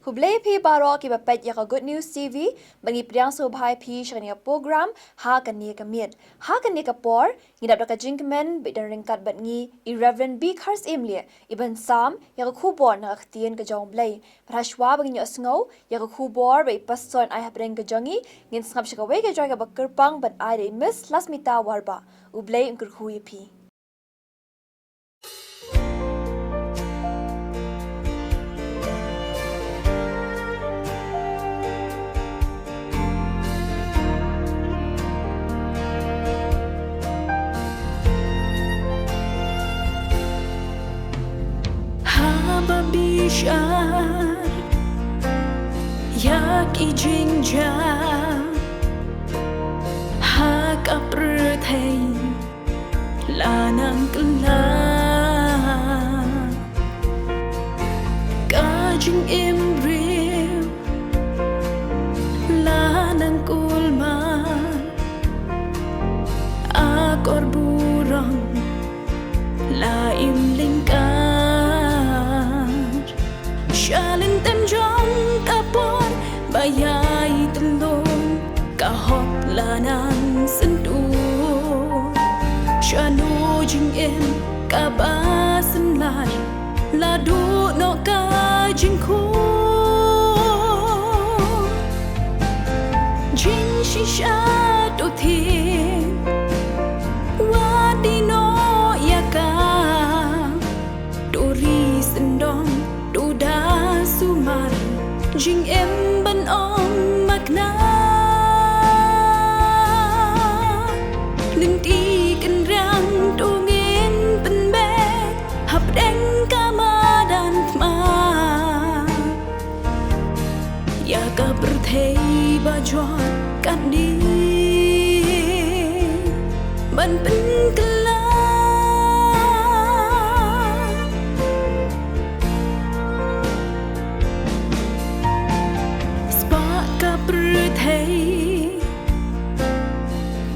Hublay pi baro ki bapet ya ka Good News TV bangi priang so bhai pi shania program ha kan ni ka miet ha kan ni ka por ngidap ka jingmen be dan ringkat bat ngi irreverent big hearts emle iban sam ya ka khubor na ktien ka jong blay prashwa bangi osngo ya ka khubor be pason ai habreng ka jongi ngin ngap shika we ka joy ka bakirpang bat ai de miss lasmita warba ublay ngkur khuyi pi Babishar yak ijingja hak aprthei lanang kala kajing imbril lanang kulma akor burang la imlingka Shalin temjong kapon bayai telung kahok lanang sendu Shanu jing em kabasan lai ladu no ka jing ku Jing shisha tu thi wadi no yaka duri sendong sumar jing em ban ong magna linh ti kan rang tu ngin pen be hap deng kama dan ma ya ka berthei ba jor kan di ban pen kala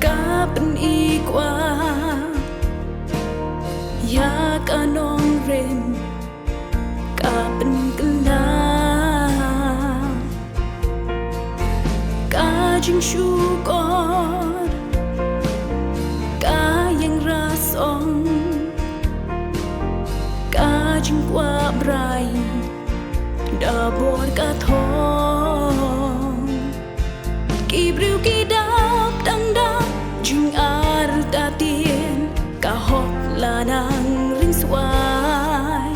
kapan ikwa ya kanong ren kapan kala kajing syukor kayang rasong kajing kwa brai dabor kathong kibriu kidap dangdang jing ar tatien kahok lanang ring swai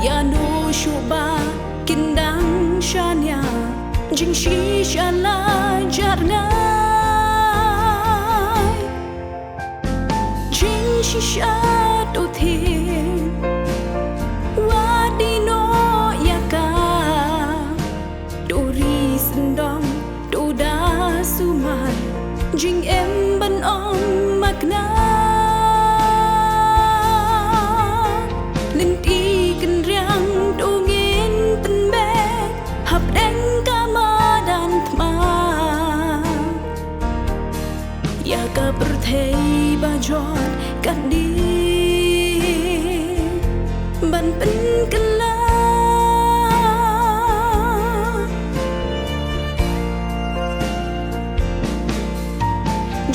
ya no shuba kindang shanya jing shi shala jarnai jing shi sha tu thien wadi no yaka dori sendong da sumar jing em ban ong magna linh ti kan riang do ngin pen be hap deng kama dan thma ya ka berthei ba jor kan di ban pen kala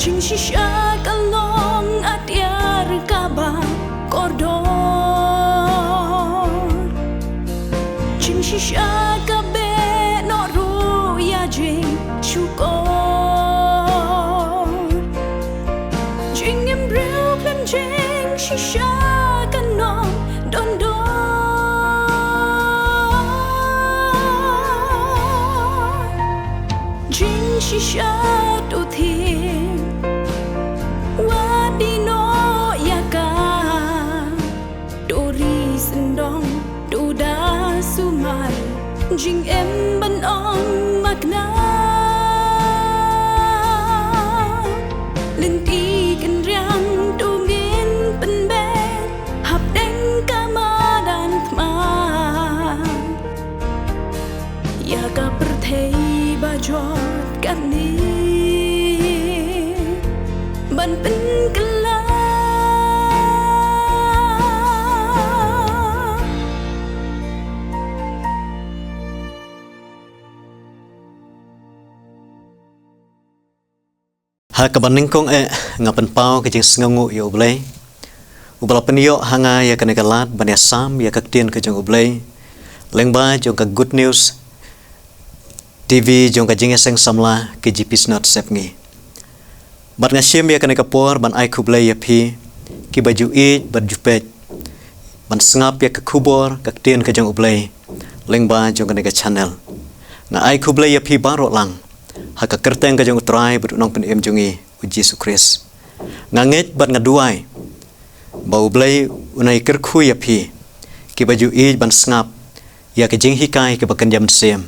Jing shisha kalong at yar kaba kordor Jing shisha kabe no ru ya jing shukor Jing embryo plan jing shisha kanong don don Jing shisha tu thi wadi no yaka dori sendong duda sumar jing em ban ong magna linh ti kan riang tu ngin pen be hap deng kama dan thma ya ka perthei ba jor kan ni ban pen kala ha kabaningkong ngapan pau ke jing sngangu ya ublay ubala penyo hanga ya kane galat bania sam ya kaktian ke jong ublay lengba jong ka good news TV jong ka jing seng samla ke jipis not sepngi bat ngasyem ya kane kapor ban ai kublay ya phi ki baju bat jupet ban sngap ya ke kubor kaktian ke jong ublay lengba jong kane ka channel nga ai kublay ya phi baro lang haka kerteng ka jong utrai but nong pen jongi uji sukris nganget bat ngaduai bau blai unai kerkhu ya phi ki baju ban sngap ya ke jing hikai ke bakan jam sem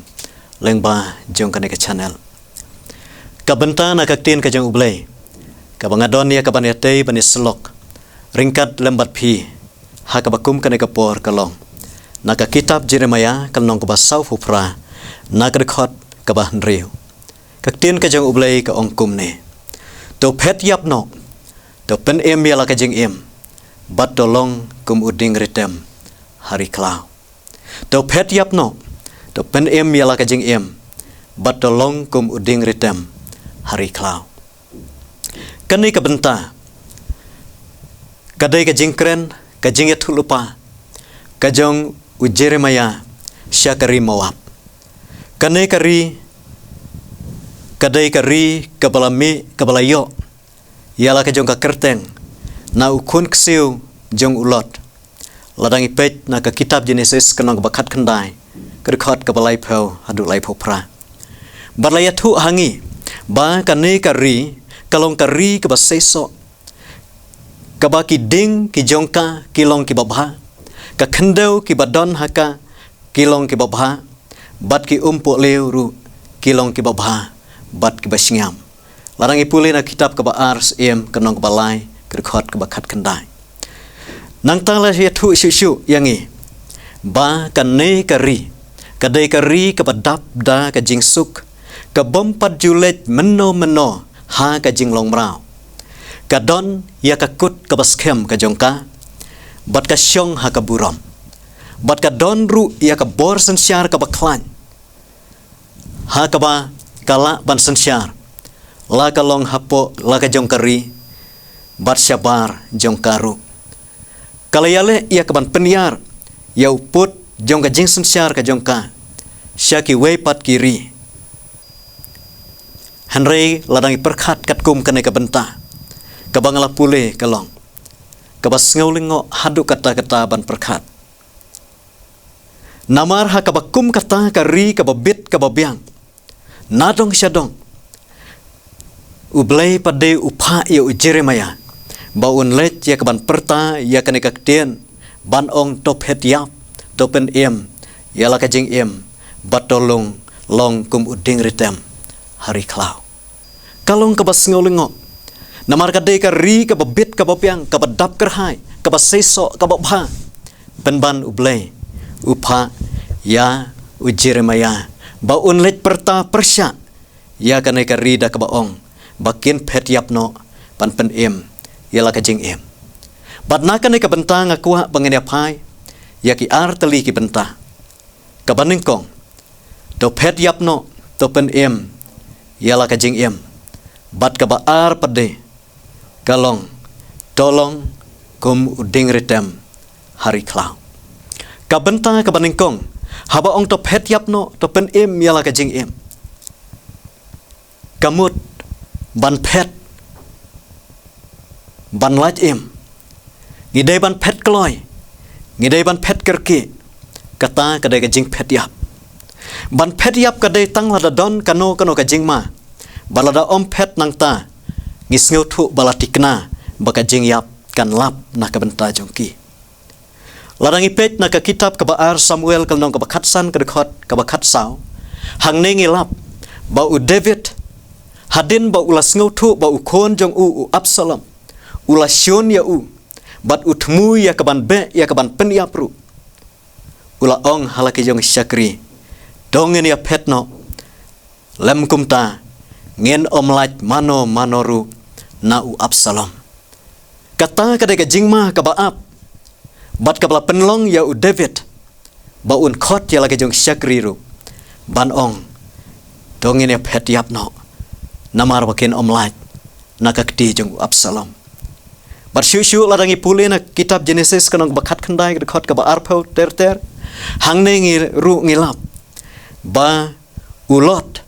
lengba jong kane ka channel ka bentana ka tin ka jong ublai ka bangadon ya ka ban yatei ban selok ringkat lembat phi haka bakum kane ka por kalong naka kitab Jeremia kalong ka basau fupra naka rekhot ka ban riu kaktian ka jong ublay ka ongkum ne to phet yap no to pen ya la ka jing bat tolong kum uding ritem hari klau to phet yap no to pen ya la ka jing bat tolong kum uding ritem hari klau kani ka benta kadai ka jing kren ka jing ya thulupa ka jong Jeremia syakari mawap kani kari kadai kari kabala yo yala ka jong ka kerteng na ukun ksiu jong ulot ladang ipet na ka kitab Genesis kanong bakat kendai kerkhot kabalai phau adu lai phopra balaya thu hangi ba kane kari kalong kari ka baseso ka ba ki ding ki jongka kilong ki babha ka khendeu ki badon haka kilong ki babha bat ki umpo leu ru kilong ki babha bat ke basingyam larang ipuli na kitab ke baar kenong ke balai kerkhot ke bakat kendai nang tala ya thu syu yangi ba kane kari kadai kari ke badap da ke jingsuk ke bompat julet meno ha ke jinglong mrau kadon ya ka kut ke baskem ke jongka bat ka syong ha ke burom bat ka don ru ya ka bor sensyar ke baklan ha ke ba kala ban sensyar la kalong hapo la ka jong kari bat syabar jong karu kalayale ia kaban penyar ya uput jong ka jing sensyar ka jong ka syaki wei pat kiri Henry ladangi perkhat katkum kane ka benta kabangala pule kalong kabas ngaulingo hadu kata-kata ban perkhat namar ha kabakum kata kari kababit kababiang nadong syadong ublay pade upha ya Jeremia baun let ya kaban perta ya kane kaktian ban ong top het yap topen ya la ka jing batolong long kum uding ritem hari klau kalong kabas ngolingo namar kadai ka ri ka babit ka bapiang ka badap kerhai ka baseso ka babha ban ublay upha ya Jeremia baun let perta persya ya kanai ka rida ka baong bakin phet yapno pan pen ya la ka jing bat na kanai ka benta ngakua bangene pai ya ki ar teli ki benta ka baningkong to phet yapno to pen ya la ka jing bat ka ba ar pade kalong tolong kum uding ritem hari klau ka benta ka baningkong haba ong to phet yapno to pen yala ka jing kamut ban phet ban laj ngidai ban phet kloy ngidai ban phet kerki kata kadai ka jing phet yap ban phet yap kadai tang lada don kano ka jing ma balada om phet nang ta ngisngeu thu balatikna baka jing yap kan lap na ka benta jongki larang ipet na ka kitab ka baar Samuel kalnong ka bakatsan ka dekhot ka bakat saw hang ne ngilap ba u David hadin ba ulas ngautu ba u kon jong u Absalom ulas syon ya u bat utmu ya kaban be ya kaban pen ya pru ula ong halaki jong syakri dongen ya petno lem kumta ngen omlaj manoru na u Absalom kata kadai ka jingma ka baap bat kabla penlong ya u David baun khot ya lagi jong syakri ru ban ong dongin ya phet yap no namar bakin omlaj nakakti jong Absalom. Bersyu-syu ladangi pulih na kitab Genesis kanong bakat kendai dekot ka ba arpau ter hangne ru ngilap ba ulot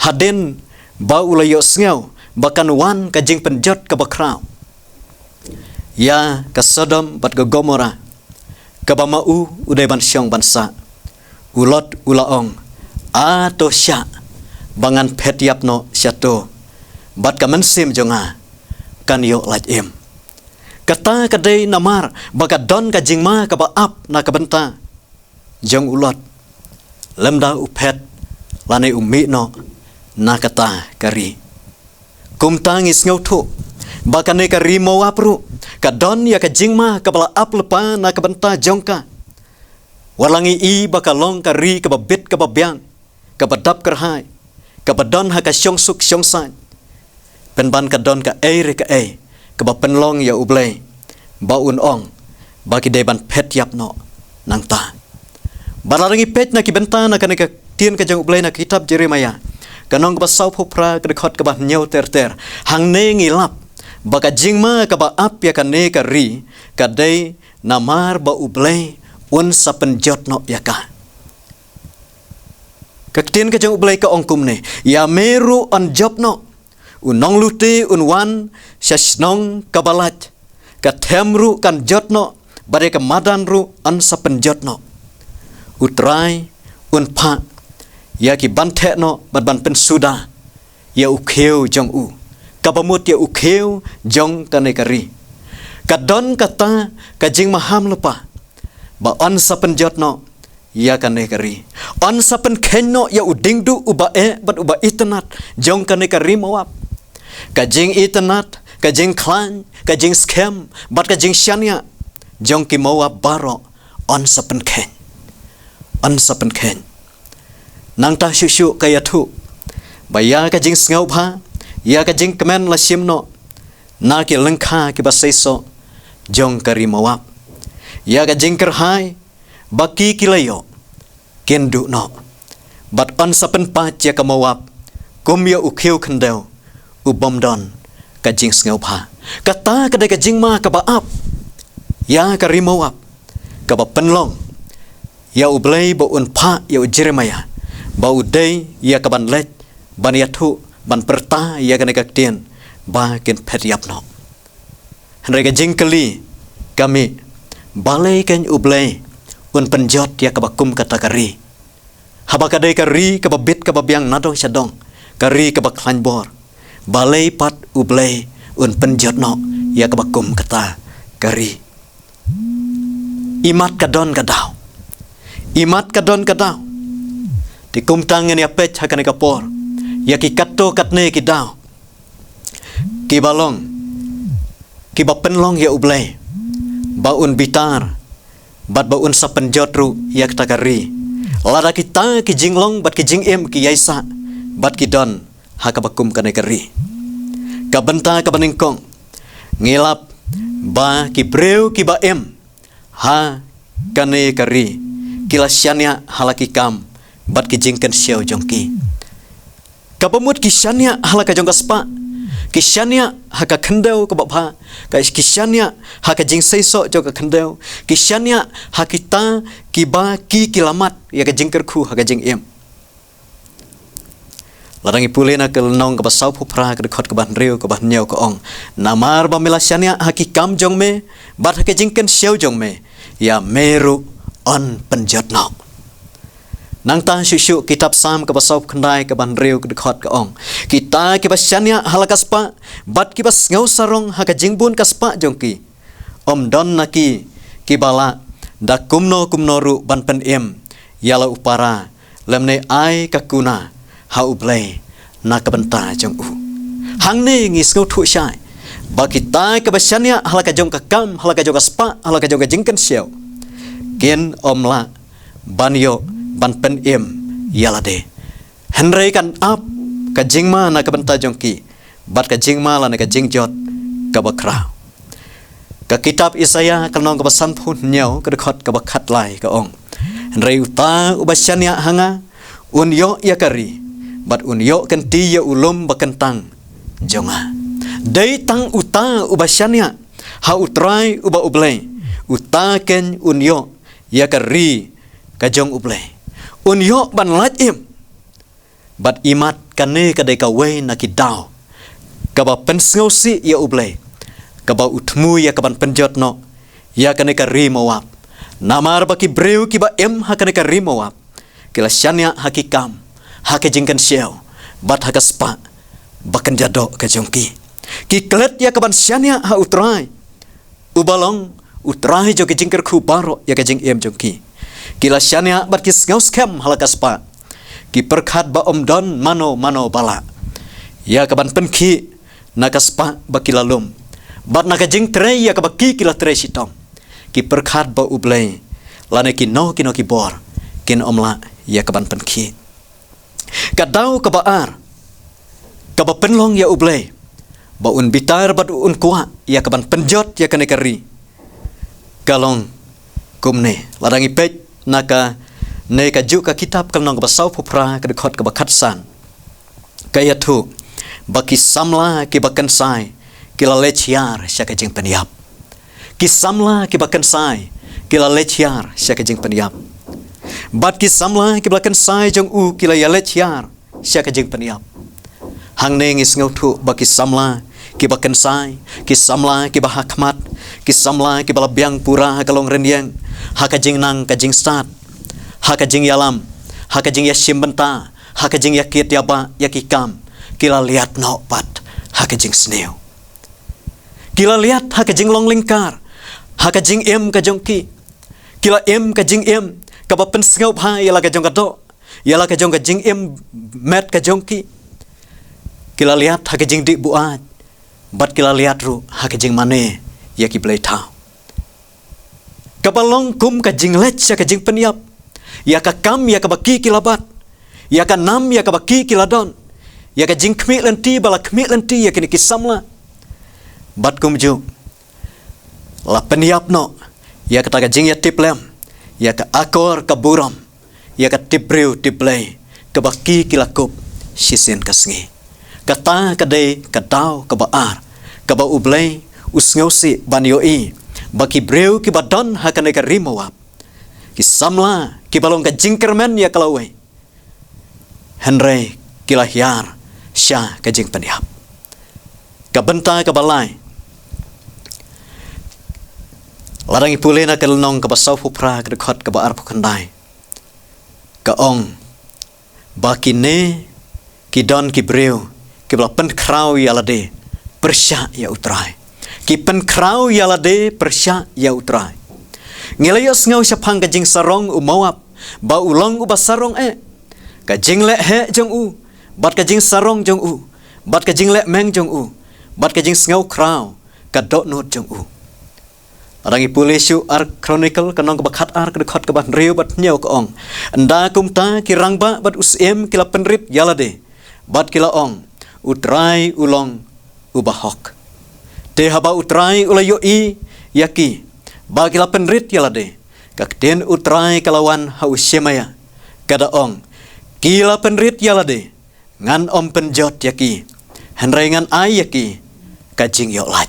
haden ba ulayo sngau bakan wan ka jing penjot ka bakrau ya ka Sodom bat ka Gomora ka ba mau udai ban syong bansa ulot ulaong ato sya bangan petiap no syato bat ka mensim jonga kan yo lajim kata kadai namar baka don ka jingma ka ba ap na ka benta jong ulot lemda upet lane umi no na kata kari kumtang is ngautu baka ne kari mo apru ka don ya ka jingma ka bala ap lepa na ka benta jongka walangi i baka long kari ka ba bit ka ba biang ka ba dap kerhai ka ba don ha ka syong suk syong san penban ka don ka re ka ka ba penlong ya ublay ba ong bagi deban pet yap no nang ta balarangi pet na kibenta na kaneka tien ka jang ublay na kitab Jeremia kanong ka ba saw popra ka dekot ka ba nyaw ter hang ne ngilap baka jingma ka ba ap ya ka ne ka ri ka day namar ba ublay un sa penjot no ya ka kaktin ka jang ublay ka ongkum ne ya meru on job no unong luti unwan syasnong kabalat ka temru kan jotno bare ka madanru an sa penjotno utrai unpa ya ki bante no ban pensuda ya ukheu jong u kabamut ya ukheu jong kanekari kadon kata kajing maham lepa ba an sa penjotno ya kanekari an sa penkenno ya udingdu ubae bat uba itnat jong kanekari mawap kajing internet, kajing klan, kajing scam, bat kajing syania, jong ki mawa baro on sapen ken, nang ta syusyu kaya tu, baya kajing sngau bha, ya kajing kemen la simno, na ki lengka ki basaiso, jong kari mawap, ya kajing kerhai, baki kilayo, kendu no, bat on sapen pa ya kamawap, kumya ukheu kendeu. Ubom don kajing sngau pha kata kadai kajing ma ka ba ap ya ka rimawap ka ba penlong ya ublay ba un pha ya Jeremia ba udai ya ka ban let ban ya thu ban perta ya ka nekak tien ba ken pet yap no hanre kajing kali kami balai kan ublay un penjot ya ka ba kum kata kari haba kadai kari ka ba bit ka ba biang nadong syadong kari ka ba klanbor balai pat ublay un penjot no ya kebakum kata kari imat kadon kadau di kumtang ni apet hakane kapor ya ki katto katne ki dau ki balong ki bapenlong ya ublay baun bitar bat baun sa penjot ru ya kata kari lada kita ki jinglong bat ki jingem ki yaisa bat ki don hakabakum kane kari kabenta kabaningkong ngilap ba ki breu ki ba em ha kane kari kilasyanya halaki kam bat ki jingken syau jongki kabamut kisyanya halaka jongka spa kisyanya haka kendeu ka babha kisyanya haka jing seiso jongka kendeu kisyanya hakita kiba ki kilamat ya ka jingker khu haka jing em larangi pulih na kelnong ke basau pupra ke dekot ke ban riu ke ban nyau ke ong namar ba melasianya hakikam jong me bat hake jingken syau jong me ya meru on penjot no nang ta syusyu kitab sam ke basau kendai ke ban riu ke dekot ke ong kita ke basyanya halakaspa bat ki bas ngau sarong haka jingbun kaspa jongki om don naki kibala da kumno ru ban pen em yala upara lemne ai kakuna ha ublay na kabenta jong u hang ne ngis ngau thu syai ba kita ka basyanya halaka jong ka kam halaka jong ka spa halaka jong ka jingken syau ken omla banyo ban pen em yalade henrei kan ap ka jingma na kabenta jong ki bat ka jingma la na ka jingjot ka bakra ka kitab Isaya kanong ka basan phun nyau ka dekot ka bakhat lai ka ong henrei uta ubasyanya hanga unyo yakari bat unyo kenti ya ulum bakentang jonga Dai tang uta ubashania ha utrai uba ublay uta ken unyo ya kari kajong ublay unyo ban lat im bat imat kane kadai kawai nakidau kaba pensngausi ya ublay kaba utmu ya kaban penjot no ya kane kari mawap namar baki breu kiba em ha kane kari mawap kila shania hakikam hakejingkan siau bat hakaspa bakan jadok kajongki ki klet ya kaban shania ha utrai ubalong utrai jo kejingker khu baro ya kejing em jongki kila shania bat ki ngaus kem halakaspa ki perkhat ba omdon mano bala ya kaban penki nakaspa bakilalum bat nakajing tre ya kabaki kila tre sitom ki perkhat ba ublay lane ki no ki bor kin omla ya kaban penki kadau kabaar kaba penlong ya ublay ba un bitar bat un kuat ya kaban penjot ya kane kari kalong kumne ladangi pej naka ne ka juk ka kitab kalnong ka basau phupra ka dekhot ka bakhatsan kaya thu baki samla ki bakan sai kila lechiar sya ka jing peniap ki samla ki bakan sai kila lechiar sya ka jing peniap bat ki samla ki bakan sai jong u kila ya lechiar sya ka jing peniap hang ne ngis ngau thu baki samla ki bakan sai ki samla ki bahakmat ki samla ki balabyang pura kalong rendiang hakajing nang kajing stat hakajing yalam hakajing yashim benta hakajing yakit yaba yakikam kila liat no pat hakajing sneo kila liat hakajing long lingkar hakajing em kajongki kila em kajing em kabapen sngau bha yala kajong kado yala kajong kajing em met kajongki kila liat hakajing di buat bat kila liat ru hakajing mane ya ki blai tau kabalong kum kajing lech ya kajing peniap ya ka kam ya ka baki kila bat ya ka nam ya ka baki kila don ya kajing kmi lenti bala kmi lenti ya kini kisamla bat kum ju la peniap no ya ka kajing ya tiplem ya ka akor ka buram ya ka tibreu tiplay ka baki kila kup sisen kasngi kata kadai kadau kabaar kaba ublay usngausi banyoi baki breu ki badon hakane ka rimawap ki samla ki balong ka jingkermen ya kalawai henry kilahyar sya ka jing peniap ka benta ka balai larangi pulena ka lenong ka basau phupra ka dekhot ka baar phukandai ka ong baki ne ki don ki breu ki bala pen krau yalade persya ya utrai ki pen krau yalade persya ya utrai ngelayos ngau syapang kajing sarong umawap ba ulong uba sarong kajing le he jong u bat kajing sarong jong u bat kajing le meng jong u bat kajing ngau krau ka dot not jong u rangi pulisyu ar chronicle kanong kabakhat ar kedekhat ke ban reu bat nyau ka ong anda kumta ki rangba bat usem kila penrip yalade bat kila ong utrai ulong ubahok te haba utrai ulayo i yaki bagila penrit yalade kakten utrai kalawan hausemaya kada ong kila penrit yalade ngan om penjot yaki henrai ngan ai yaki kajing yo lat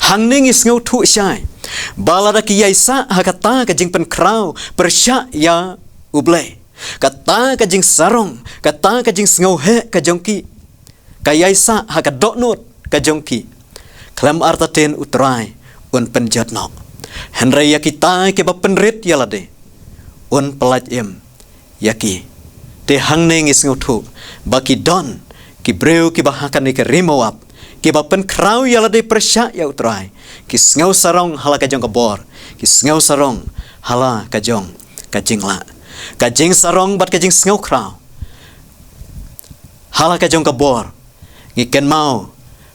hang ning is ngau thu syai balada ki yaisa hakata kajing pen krau persya ya ublay kata kajing sarong kata kajing ngau he kajongki kayaisa hakadok not kajongki klam artaten utrai un penjat no henry yakita ke bapenrit yalade un pelaj em yaki te hangne ngis ngutu baki don ki breu ki bahakan ke rimawap ki bapen krau yalade persya ya utrai ki ngau sarong hala kajong kabor ki ngau sarong hala kajong kajingla kajing sarong bat kajing ngau krau hala kajong kabor ngiken mau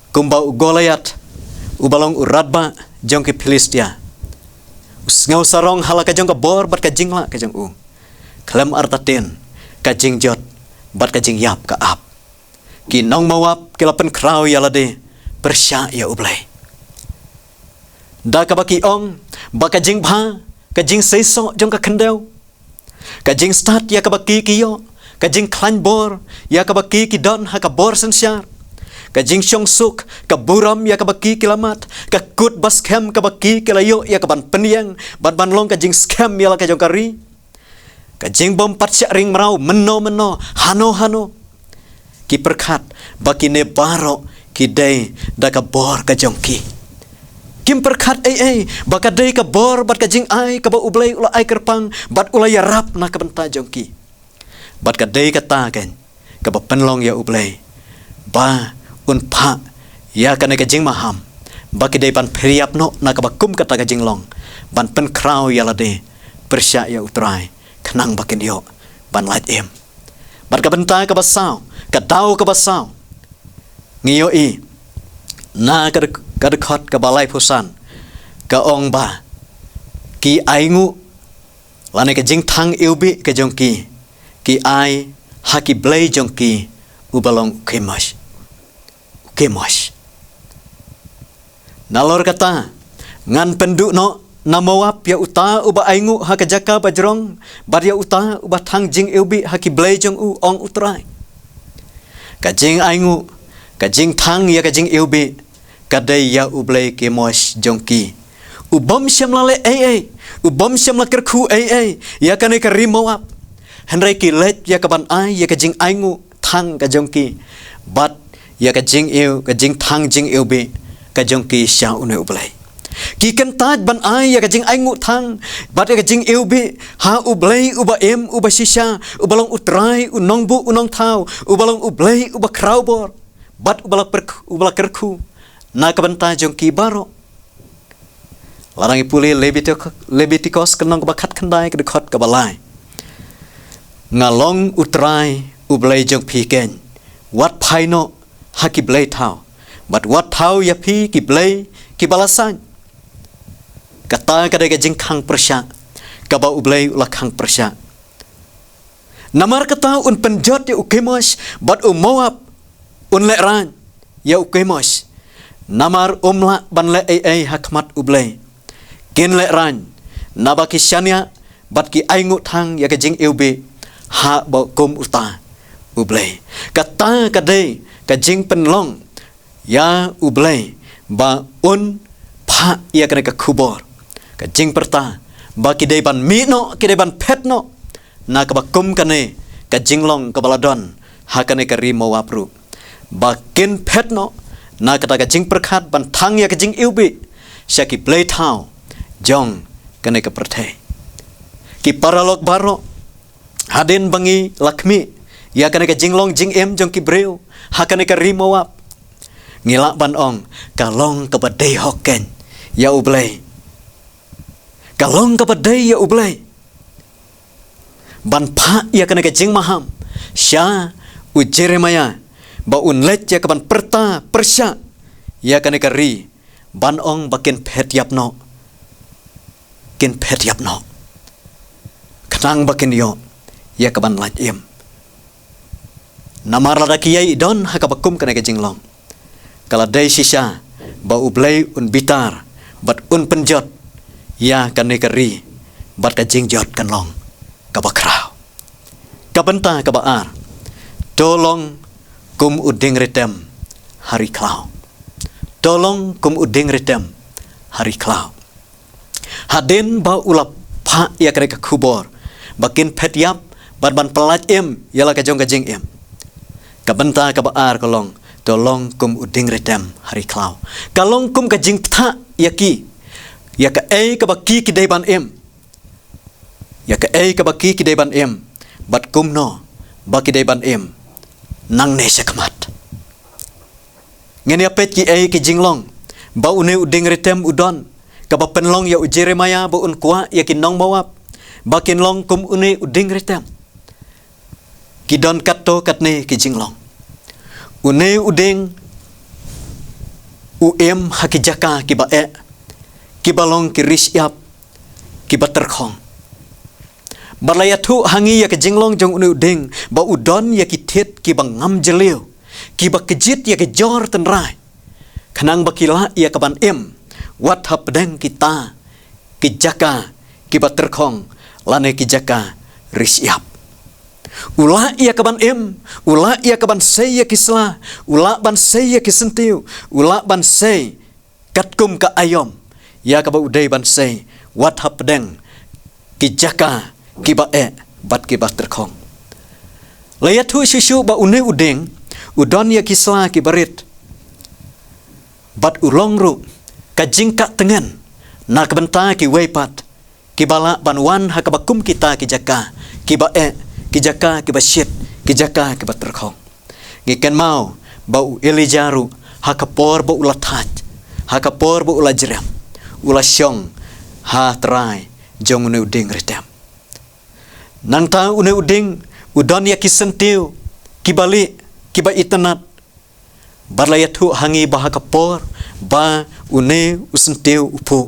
kumbau Goliat ubalong uradba jong ki Filistia usngau sarong hala kajong ka bor bat kajing la kajong u klam artaten kajing jot bat kajing yap ka ap ki nong mawap kilapen krau yalade persya ya ublay da ka baki ong ba kajing bha kajing seiso jong ka kendeu kajing start ya ka baki kiyo kajing klan bor ya ka baki ki don ha ka bor sensyar ka jing syong suk ka buram ya ka baki kilamat ka kut bas kem ka baki kilayo ya ka ban peniang ban long ka jing scam ya la ka jong kari ka jing bom pat sya ring merau meno hano ki perkat baki ne baro ki dei da ka bor ka jong ki kim perkat baka dei ka bor bat ka jing ai ka ba ublei ula ai kerpang bat ula ya rap na ka benta jong ki bat ka dei ka ta ken ka ba penlong ya ublei ba un pa ya ka ne ka jing maham baki dei ban periap no na ka ba kum ka ta ka jing long ban pen krau ya la de persya ya utrai kenang bakin yo ban light em bat ka benta ka ba sao ka dau ka ba sao ngiyo na ka dekhot ka balai pusan ka ong ba ki aingu lane ka jing thang ilbi ka jongki ki ai haki blai jongki ubalong kemas nalor kata ngan penduk no namawap ya uta uba aingu haka jaka bajrong bar ya uta uba thang jing ilbi haki blai jong u ong utrai ka jing aingu ka jing thang ya ka jing ilbi kadai ya ublai ke mos jongki ubom syamlale ubom syamla kerku ya kane ka rimawap henry ki let ya ka ban ai ya ka jing aingu thang ka jongki bat ya ka jing thang jing ilbi ka jongki sya une ublai ki kan taj ban ai ya ka jing aingu thang bat ya ka jing ilbi ha ublai uba em uba shisha ubalong utrai unongbu unong thau ubalong ublai uba kraubor bat ubala kerku na ka benta jongki baro larang ipuli Levitikos kenong ka bakat kendai ka dekhot ka balai ngalong utrai ublai jong pi ken wat phaino haki blai thau bat wat thau ya pi ki blai ki balasan kata ka de jing khang persya ka ba ublai ula khang persya namar kata un penjot ya ukemos bat umawap un leran ya ukemos namar umla ban le hakmat ublai kin leran nabaki syania bat ki aingu thang ya ka jing ilbi ha ba kum uta ublai kata ka de ka jing penlong ya ublai ba un pha ya ka kubor ka jing perta ba ki de ban mi no ki de ban pet no na ka ba kum kane ka jing long ka baladon ha kane ka rimo wapru ba kin pet no na kata ka jing perkhat ban thang ya ka jing ilbi syaki play thau jong kane ka perthai ki paralok baro hadin bangi lakmi ya kane ka jing long jing em jong ki breu ha kane ka rimawap ngila ban ong kalong ka badai hoken ya ublai kalong ka badai ya ublai ban pha ya kane ka jing maham sya u Jeremaya ba unlet ya kaban perta persya ya kane kari ban ong bakin phet yapno kin phet yapno kanang bakin yo ya kaban laj em namar lada kiyai don hakabakum kane ka jinglong kala dai sisa ba ublai un bitar bat un penjot ya kane kari bat ka jingjot kanlong ka bakrau ka benta ka baar tolong kum uding retem hari klau tolong kum uding retem hari klau hadin ba ulap pha ya kare ka kubor bakin phet yap ban pelaj em yala ka jong ka jing em ka benta ka baar kolong tolong kum uding retem hari klau kalong kum ka jing tha yaki ya ka ka baki ki dei ban em ya ka ka baki ki dei ban em bat kum no baki dei ban em nang ne sakmat ngene apet ki jinglong ba une uding retem udon ka ba penlong ya Jeremaya ba un kwa ya kinong mawap ba kinlong kum une uding retem kidon katto katne ki jinglong une uding uem hakijaka ki ba ki balong ki risyap ki ba terkhong balaya thu hangi ya ke jinglong jong unu ding ba udon ya ki thet ki bang ngam jeleu ki ba kejit ya ke jor ten rai kanang bakila ya kaban em wat hap deng kita ki jaka ki ba terkhong lane ki jaka risyap Ula ia kaban ula ia kaban sei ya kisla, ula ban sei ya kisentiu, ula ban sei katkum ka ayom, ya kaba udai ban sei wat hapdeng kijaka kiba bat kiba terkong. Layatu shishu ba une udeng, udon ya kisla kibarit, bat ulong ru kajingka tengen, na kabenta ki weipat, kibala banwan hakabakum kita kijaka, kiba kijaka kiba shit, kijaka kiba terkong. Ngiken mau bau Elijaru hakapor bau ulatat, hakapor bau ulajrem, ulasyong ha terai jong une uding ritem. Nang ta une uding udon ya kisentiu, kibali kiba itenat, barlayatu hangi bahakapor ba une usentiu upu,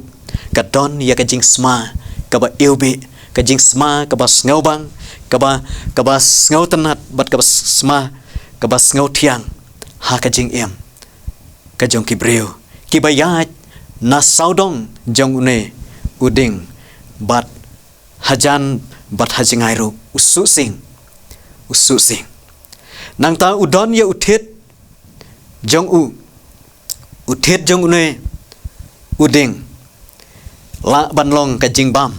kadon ya kajing sma kaba ilbi, kajing sma kaba sngaubang, kaba sngaw tenat bat kaba sma kaba sngaw tiang ha kajing kajong kibreu kibayat na saudong jong une uding bat hajan bat hajingairu ususing nang ta udon ya utit jong utit jong une uding la banlong kajing bam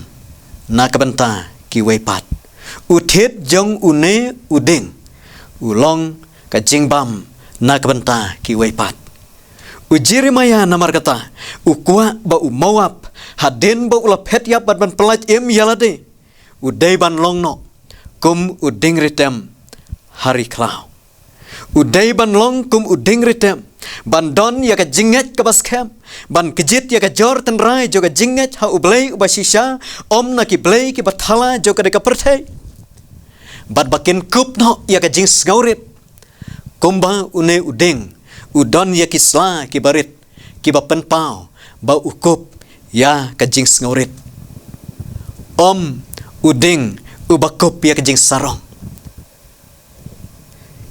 na kabenta ki weipat utit jong une uding ulong kajing bam na kabenta ki weipat Jeremiah namar kata ukwa ba umawap haden ba ulaphet yap ban pelaj yalade udai ban long kum uding ritem hari klau udai ban long kum uding ritem ban don ya ka jinget ka baskem ban kejit ya ka jor tenrai jo ka jinget ha ublei ubasisha om na ki blei ki bathala jo ka de ka perthai bat bakin kup ya ka jing ngaurit kumba une uding udon ya kisla kibarit kibapen pau ba ukup ya kajing ngaurit om uding ubakup ya kajing sarong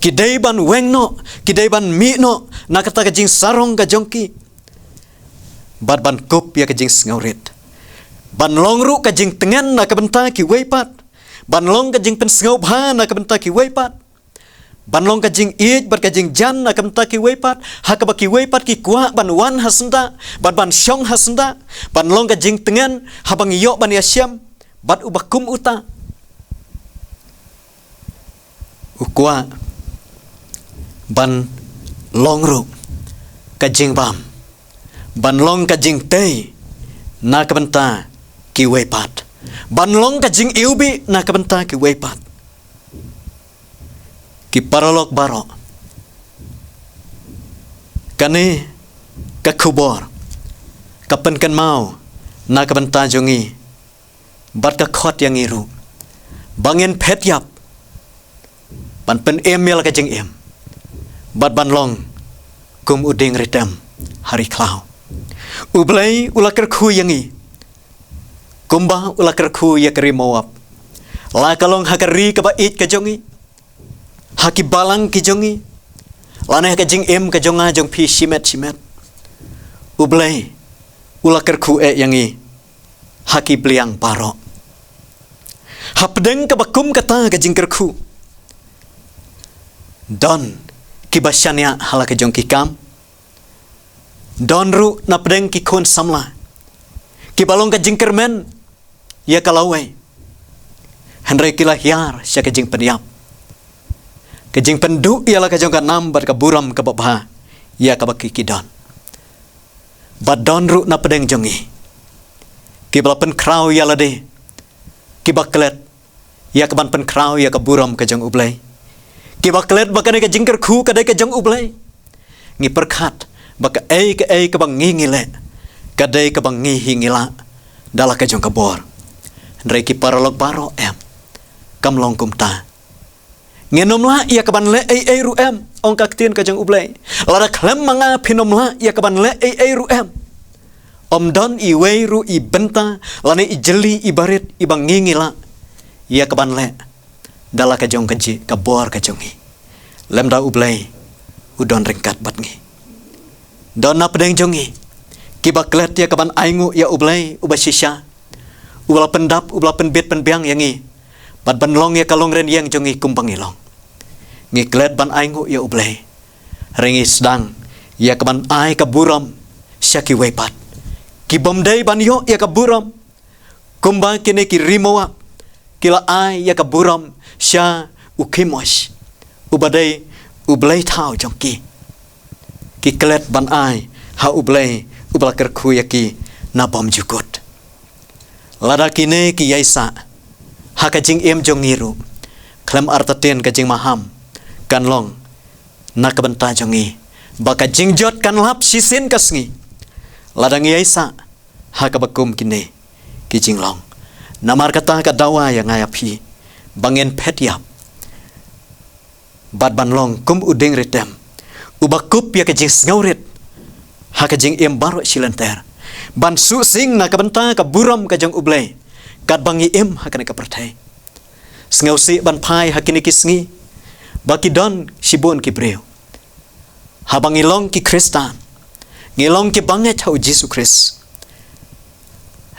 kidai ban wengno kidai ban no na kata kajing sarong ka jongki bat ban kup ya kajing ngaurit ban longru kajing tengen na kabenta ki weipat ban long kajing pen ngau bha na kabenta ki weipat banlong kajing bat kajing jan na kamta ki weipat hakaba ki weipat ki kuah ban wan hasenda ban syong hasenda banlong kajing tengen habang iyo ban yasyam bat ubakum uta ukwa ban longru kajing bam banlong kajing tei na kamta ki weipat banlong kajing iubi na kamta ki weipat ki paralok baro kane kakubor kapen kan mau na kabenta jongi bat ka khot yang iru bangin phet yap ban pen emel ka jeng bat ban long kum uding ritam hari klau ublai ulakar khu yangi kumba ulakar khu ya kerimawap la kalong hakari ka bait ka jongi haki balang ki jongi lana ka jing ka jonga jong pi shimet ublai ulakar khu yangi haki bliang paro hapdeng ka bakum kata ka jing kerku don ki basyanya hala ka jong ki kam don ru na pedeng ki kon samla ki balong ka jing kermen ya kalawai henry kila hiar sya ka jing peniap kajing pendu ialah kajong kanam bar kaburam ka babha ya ka bakikidon badon ru na pedeng jongi ki balapen krau ialah de ki baklet ya ka ban pen krau ya kaburam kajong ublai ki baklet bakane kajing kerku kadai kajong ublai ngi perkhat baka ka bang ngingile kadai ka bang ngihingila dala kajong kabor reki paralog baro kam longkum ta ngenomla ia kaban le ruem ong kaktin kajang ublai lara klem manga pinomla ia kaban le ruem om don i weiru i benta lane i jeli i barit i bangingila ia kaban le dala kajong kaji kabor kajongi lemda ublai udon ringkat batngi don na pedeng jongi kibaklet ia kaban aingu ia ublai ubasisha ubala pendap ubala penbit penbiang yangi Bat ban long ya kalong ren yang jongi kumpang ilong. Ngi klet ban ai ngu ya ublay. Rengi sedang ya kaban ai ka buram syaki wepat. Ki bomdai ban yo ya ka buram. Kumba kini ki rimawa. Kila ai ya ka buram sya ukimosh. Ubadai ublay tau jongki. Ki klet ban ai ha ublay ubla kerku ya ki na bom jukut. Lada kini ki yaisa. Ha kajing em jong niru. Klem artatin kajing maham. Kan long. Na kabenta jongi. Baka jing jot kan lap sisin kasngi. Ladang yaisa. Ha kabakum kini. Kijing long. Namar kata kadawa yang ngayapi. Bangin pet yap. Bad ban long kum uding ritem. Ubakup ya kajing ngaurit. Ha kajing em baru silenter. Ban su sing na kabenta ka buram kajang ublay. Kat bangi em hakane ka pertai. Sngau si ban pai hakini kisngi. Baki don sibun ki breu. Habang ilong ki Kristan. Ngilong ki banget hau Yesus Kris.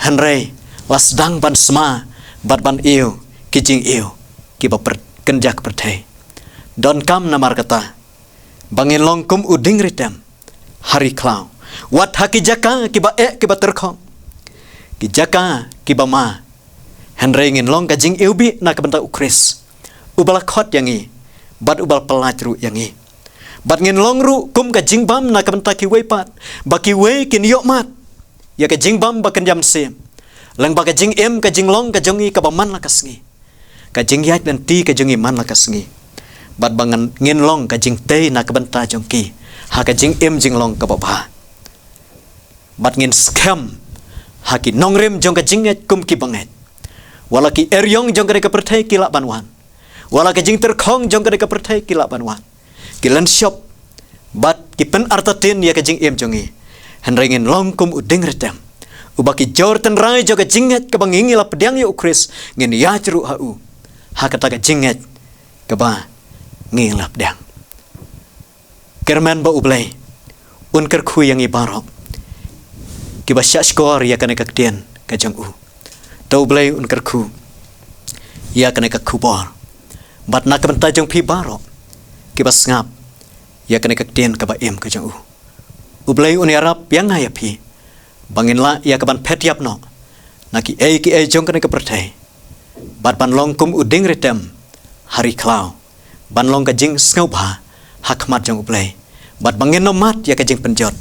Henry wasdang ban sma bat ban iu kijing iu ki ba kenjak pertai. Don kam namar kata. Bangilong kum uding ritem. Hari klau. Wat haki jaka ki ba terkong. Ki jaka ki ba ma. Henry ngin long kajing iubi na kabenta ukris. Ubala khot yangi. Bat ubal pelajru yangi. Bat ngin long ru kum kajing bam na kabenta ki wepat. Baki we kin yok mat. Ya kajing bam bakan jam sim. Lang ba kajing em kajing long kajongi kabaman la kasngi. Kajing yat dan ti kajongi man la kasngi. Bat bangan ngin long kajing te na kabenta jongki. Ha kajing em jing long kababa. Bat ngin scam. Haki nongrim jong kajing et kum ki banget. Walaki eryong jong kare kapertai kilak banwan. Walaki jing terkong jong kare kapertai kilak banwan. Kilan shop. Bat kipen artatin ya kajing em jongi. Henringin long kum uding retem. Ubaki jor ten rai jong kajinget kabangingi la pedang ya ukris. Ngin ya ceru hau. Ha kata kajinget. Kaba ngilap pedang. Kerman ba ublay. Unker kui yang ibarok. Kiba syak skor ya kane kaktian kajang u. Tau blay unkerku. Ya kane kakubor. Bat nak kabenta jong pi barok. Kibas ngap. Ya kane kaktian kaba em kajang u. Ublay uni arap yang ngaya pi. Bangin la ya kaban pet yap no. Naki ki jong kane kapertai. Bat ban long kum uding ritem. Hari klau. Ban long kajing ngau ba. Hakmat jong ublay. Bat bangin no mat ya kajing penjot.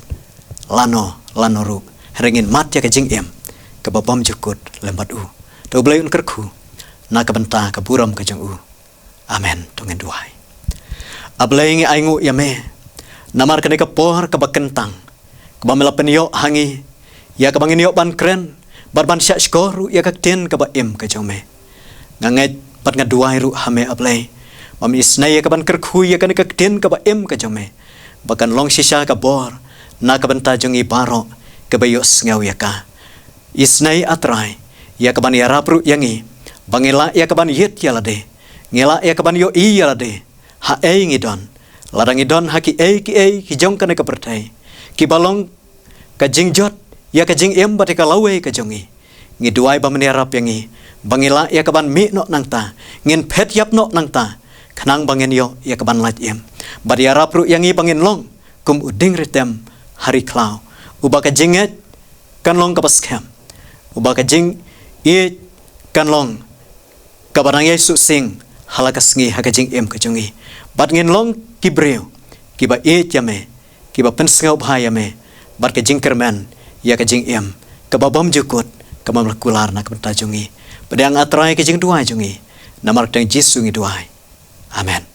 Lano ru. Heringin mat ya kajing em. Kababam jukut lembat u. Tau belai unkerku. Na kabenta kaburam kajang u. Amen. Tungen duai. Ablay ngi aingu ya me. Namar kene kapor kabakentang. Kabamela penyo hangi. Ya kabangin yo ban keren. Barban syak skoru ya kakten kaba em kajang me. Nganget pat ngaduai ru hame ablay. Mami isnay ya kaban kerku ya kene kakten kaba em kajang me. Bakan long sisa kabor. Na kabenta jong ibaro. Kabayos ngaw ya ka. Isnay atrai, ya kaban ya rapru yangi, bangela ya kaban yet yalade, ngela ya kaban yo i yalade, ha ngidon, ladang idon haki ki jong kane kapertai, ki balong kajing jot, ya kajing em bate kalawe kajongi, ngiduai bamani rap yangi, bangela ya kaban mi no nangta, ngin pet yap no nangta, kanang bangin yo ya kaban lat em, badi ya rapru yangi bangin long, kum uding ritem, hari klau, uba kajinget, kan long kapas kem. Uba kajing i kan long kabarang Yesus sing halakas ngi hakajing em kajongi bat ngin long kibreu kiba i yame kiba pensngau bhayame bat kajing kerman ya kajing em kababam jukut kamam lakular nak bentajongi pedang atrai kajing duai jongi namar dang Yesus ngi duai amen.